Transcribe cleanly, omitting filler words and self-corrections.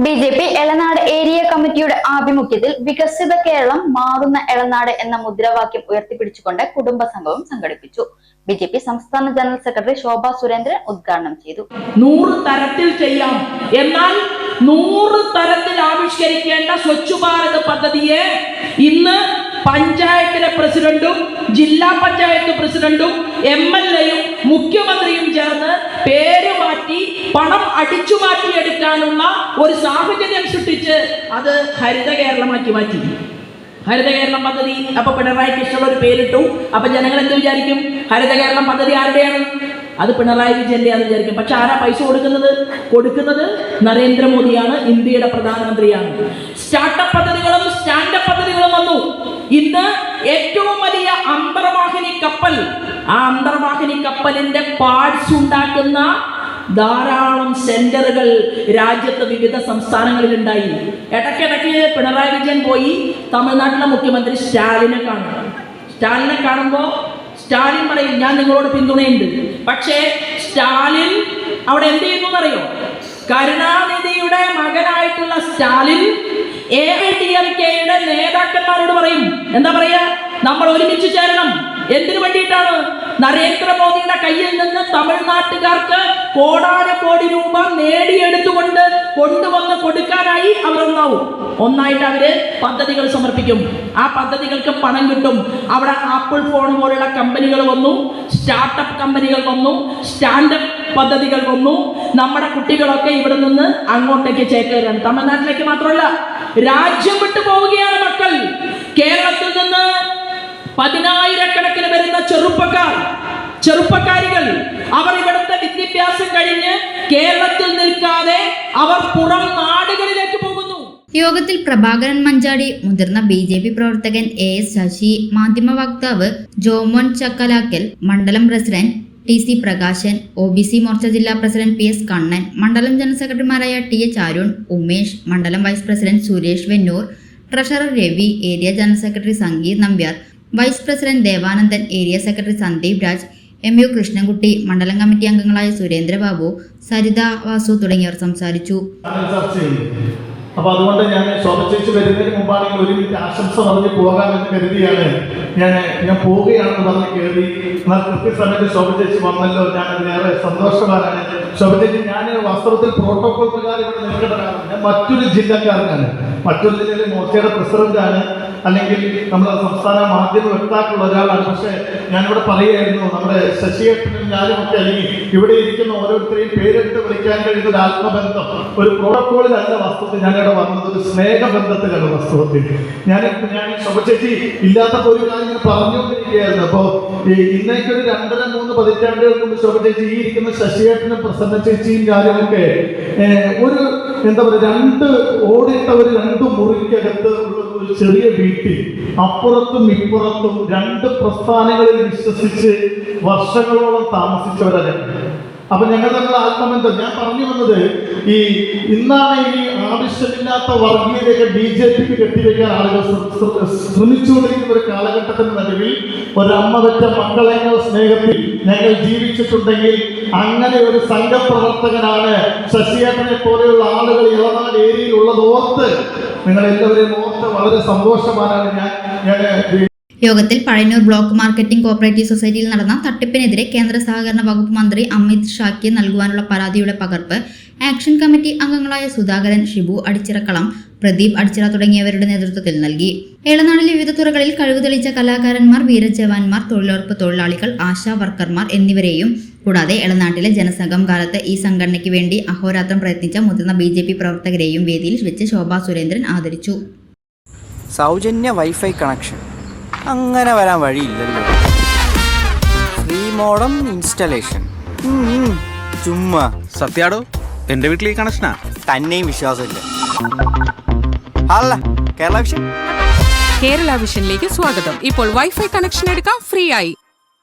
BJP. Elanad area കമ്മിറ്റിയുടെ ആഭിമുഖ്യത്തിൽ വികസിത കേരളം മാറുന്ന എളനാട് എന്ന മുദ്രാവാക്യം ഉയർത്തിപ്പിടിച്ചുകൊണ്ട് കുടുംബസംഗമം സംഘടിപ്പിച്ചു. ബി.ജെ.പി. സംസ്ഥാന ജനറൽ സെക്രട്ടറി ശോഭാ സുരേന്ദ്രൻ ഉദ്ഘാടനം ചെയ്തു. 100 തരത്തിൽ ചെയ്യാം, എന്നാൽ 100 തരത്തിൽ ആവിഷ്കരിക്കേണ്ട സ്വച്ഛ് ഭാരത് പദ്ധതിയെ ഇന്ന് പഞ്ചായത്തിലെ പ്രസിഡന്റും ജില്ലാ പഞ്ചായത്ത് പ്രസിഡന്റും MLAയും മുഖ്യമന്ത്രിയും ചേർന്ന് പേര് മാറ്റി പണം അടിച്ചു മാറ്റിയെടുക്കാനുള്ള ഒരു സാഹചര്യം സൃഷ്ടിച്ച് അത് ഹരിത കേരളമാക്കി മാറ്റി. ഹരിത കേരളം പദ്ധതി അപ്പൊ പിണറായിക്ക് ഇഷ്ടമുള്ള ഒരു പേരിട്ടു. അപ്പൊ ജനങ്ങൾ എന്ത് വിചാരിക്കും? ഹരിത കേരളം പദ്ധതി ആരുടെയാണ്? അത് പിണറായി വിജയന്റെ ആണെന്ന് വിചാരിക്കും. പക്ഷെ ആരാ പൈസ കൊടുക്കുന്നത്? നരേന്ദ്രമോദിയാണ്, ഇന്ത്യയുടെ പ്രധാനമന്ത്രിയാണ്. സ്റ്റാർട്ടപ്പ് പദ്ധതികളും സ്റ്റാൻഡപ്പ് പദ്ധതികളും വന്നു. ഇന്ന് ഏറ്റവും വലിയ അന്തർവാഹിനി കപ്പൽ, ആ അന്തർവാഹിനി കപ്പലിന്റെ പാർട്സ് ഉണ്ടാക്കുന്ന ധാരാളം സെന്ററുകൾ രാജ്യത്ത് വിവിധ സംസ്ഥാനങ്ങളിൽ ഉണ്ടായി. ഇടയ്ക്കിടയ്ക്ക് പിണറായി വിജയൻ പോയി തമിഴ്നാട്ടിലെ മുഖ്യമന്ത്രി സ്റ്റാലിനെ കാണുമ്പോൾ സ്റ്റാലിൻ പറയും, ഞാൻ നിങ്ങളോട് പിന്തുണയുണ്ട്. പക്ഷേ സ്റ്റാലിൻ അവിടെ എന്ത് ചെയ്യുന്നു എന്നറിയോ? കരുണാനിധിയുടെ മകനായിട്ടുള്ള സ്റ്റാലിൻ AIDMKയുടെ നേതാക്കന്മാരോട് പറയും, എന്താ പറയാ, നമ്മൾ ഒരുമിച്ച് ചേരണം. എന്തിനു വേണ്ടിയിട്ടാണ്? നരേന്ദ്രമോദിയുടെ കയ്യിൽ നിന്ന് തമിഴ്നാട്ടുകാർക്ക് കോടാനുകോടി രൂപ നേടിയെടുത്തുകൊണ്ട് കൊണ്ടുവന്ന് കൊടുക്കാനായി അവർ ഒന്നായിട്ട് അവര് പദ്ധതികൾ സമർപ്പിക്കും. ആ പദ്ധതികൾക്ക് പണം കിട്ടും. അവിടെ ആപ്പിൾ ഫോൺ പോലുള്ള കമ്പനികൾ വന്നു, സ്റ്റാർട്ടപ്പ് കമ്പനികൾ വന്നു, സ്റ്റാൻഡപ്പ് പദ്ധതികൾ വന്നു. നമ്മുടെ കുട്ടികളൊക്കെ ഇവിടെ നിന്ന് അങ്ങോട്ടേക്ക് ചേക്കേറാൻ, തമിഴ്നാട്ടിലേക്ക് മാത്രമല്ല രാജ്യം വിട്ടു പോവുകയാണ് മക്കൾ. കേരളത്തിൽ നിന്ന് 10,000-കണക്കിന് വരുന്ന ചെറുപ്പക്കാരികൾ അവർ ഇവിടുത്തെ വിദ്യാഭ്യാസം കഴിഞ്ഞ് കേരളത്തിൽ നിൽക്കാതെ അവർ പുറം നാടുകളിലേക്ക് പോകുന്നു. യോഗത്തിൽ പ്രഭാകരൻ മഞ്ചാടി, മുതിർന്ന ബി.ജെ.പി. പ്രവർത്തകൻ AS ശശി, മാധ്യമ വക്താവ് ജോമോൻ ചക്കലാക്കൽ, മണ്ഡലം president TC Prakashan, OBC Morcha ജില്ലാ പ്രസിഡന്റ് PS കണ്ണൻ, മണ്ഡലം ജനറൽ സെക്രട്ടറിമാരായ TH അരുൺ, ഉമേഷ്, മണ്ഡലം vice president Suresh Vennur, treasurer Ravi, area general secretary Sangeeth Nambiar, vice president Devanandan, area secretary Sandeep Raj, MU Krishnankutty, മണ്ഡലം കമ്മിറ്റി അംഗങ്ങളായ സുരേന്ദ്രബാബു, സരിത വാസു തുടങ്ങിയവർ സംസാരിച്ചു. അപ്പൊ അതുകൊണ്ട് ഞാൻ ശോഭ ചേച്ചി വരുന്നതിന് മുമ്പാണെങ്കിൽ ഒരു മിനിറ്റ് ആശംസ പറഞ്ഞ് പോകാമെന്ന് കരുതിയാണ് ഞാൻ പോവുകയാണെന്ന് പറഞ്ഞ് കയറി. എന്നാൽ കൃത്യസമയത്ത് ശോഭ ചേച്ചി വന്നല്ലോ, ഞാൻ അതിലേറെ സന്തോഷവാനാണ്. ശോഭ ചേച്ചി, ഞാൻ വാസ്തവത്തിൽ പ്രോട്ടോകോൾ പ്രകാരം ഇവിടെ നിൽക്കേണ്ടതാണ്. ഞാൻ മറ്റൊരു ജില്ലക്കാരനാണ്, മറ്റൊരു ജില്ലയിലെ മോർച്ചയുടെ പ്രസിഡന്റാണ്, അല്ലെങ്കിൽ നമ്മുടെ സംസ്ഥാന മാധ്യമ വക്താക്കളുള്ള ഒരാളാണ്. പക്ഷെ ഞാനിവിടെ പറയുകയായിരുന്നു, നമ്മുടെ ശശിയേട്ടനും ഞാനും ഒക്കെ, അല്ലെങ്കിൽ ഇവിടെ ഇരിക്കുന്ന ഓരോരുത്തരെയും പേരെടുത്ത് വിളിക്കാൻ കഴിയുന്ന ഒരു ആത്മബന്ധം ഒരു പ്രോട്ടോകോളിലല്ല വാസ്തവത്തിൽ ഞാനിവിടെ വന്നത്, ഒരു സ്നേഹബന്ധത്തിലാണ് വാസ്തവത്തിൽ. ഞാൻ ശോഭ ചേച്ചി ഇല്ലാത്തപ്പോൾ ഒരു കാര്യം ഇങ്ങനെ പറഞ്ഞുകൊണ്ടിരിക്കുകയായിരുന്നു. അപ്പോൾ ഇന്നേക്കൊരു 2-3 പതിറ്റാണ്ടുകൾക്ക് മുമ്പ് ശോഭ ചേച്ചി ഈ ഇരിക്കുന്ന ശശിയേട്ടനും പ്രസന്ന ചേച്ചിയും ഞാനും ഒക്കെ ഒരു എന്താ പറയുക, 2 ഓടിട്ട ഒരു 2 മുറിക്കകത്ത് ഒരു ചെറിയ വീട്ടിൽ അപ്പുറത്തും ഇപ്പുറത്തും 2 പ്രസ്ഥാനങ്ങളിൽ വിശ്വസിച്ച് വർഷങ്ങളോളം താമസിച്ചവരാണ്. അപ്പൊ ഞങ്ങൾ തമ്മിലുള്ള ആത്മബന്ധം, ഞാൻ പറഞ്ഞു വന്നത്, ഇന്നാണ് ഈ ആവശ്യമില്ലാത്ത വർഗീയതയൊക്കെ BJPക്ക് കെട്ടിവെക്കാൻ ആളുകൾ ശ്രമിച്ചുകൊണ്ടിരിക്കുന്ന ഒരു കാലഘട്ടത്തിന് നടുവിൽ ഒരമ്മ വെച്ച മക്കളെങ്ങൾ സ്നേഹത്തിൽ ഞങ്ങൾ ജീവിച്ചിട്ടുണ്ടെങ്കിൽ അങ്ങനെ ഒരു സംഘപ്രവർത്തകനാണ് ശശിയേട്ടനെ പോലെയുള്ള ആളുകൾ ഇളനാട് ഏരിയയിൽ ഉള്ളത് ഓർത്ത് നിങ്ങളെല്ലാവരെയും ഓർത്ത് വളരെ സന്തോഷവാനാണ് ഞാൻ. യോഗത്തിൽ പഴയന്നൂർ ബ്ലോക്ക് മാർക്കറ്റിംഗ് കോഓപ്പറേറ്റീവ് സൊസൈറ്റിയിൽ നടന്ന തട്ടിപ്പിനെതിരെ കേന്ദ്ര സഹകരണ വകുപ്പ് മന്ത്രി അമിത് ഷായ്ക്ക് നൽകുവാനുള്ള പരാതിയുടെ പകർപ്പ് ആക്ഷൻ കമ്മിറ്റി അംഗങ്ങളായ സുധാകരൻ, ഷിബു അടിച്ചിറക്കളം, പ്രദീപ് അടിച്ചിറ തുടങ്ങിയവരുടെ നേതൃത്വത്തിൽ നൽകി. ഏളനാടിലെ വിവിധ തുറകളിൽ കഴിവ് തെളിയിച്ച കലാകാരന്മാർ, വീരജവാന്മാർ, തൊഴിലുറപ്പ് തൊഴിലാളികൾ, ആശാ വർക്കർമാർ എന്നിവരെയും കൂടാതെ ഏളനാട്ടിലെ ജനസംഘം കാലത്ത് ഈ സംഘടനയ്ക്ക് വേണ്ടി അഹോരാത്രം പ്രയത്നിച്ച മുതിർന്ന BJP പ്രവർത്തകരെയും വേദിയിൽ വെച്ച് ശോഭാ സുരേന്ദ്രൻ ആദരിച്ചു. സൗജന്യ വൈഫൈ കണക്ഷൻ അങ്ങനെ വരാൻ വഴിയില്ലല്ലോ. ഫ്രീ മോഡം ഇൻസ്റ്റലേഷൻ ചുമ്മാ. സത്യാടോ, എന്റെ വീട്ടിൽ ഈ കണക്ഷനാ. തന്നെയും വിശ്വാസമില്ല. അല്ല, കേരള വിഷൻ. കേരള വിഷനിലേക്ക് സ്വാഗതം. ഇപ്പോൾ വൈഫൈ കണക്ഷൻ എടുക്കാം ഫ്രീ ആയി.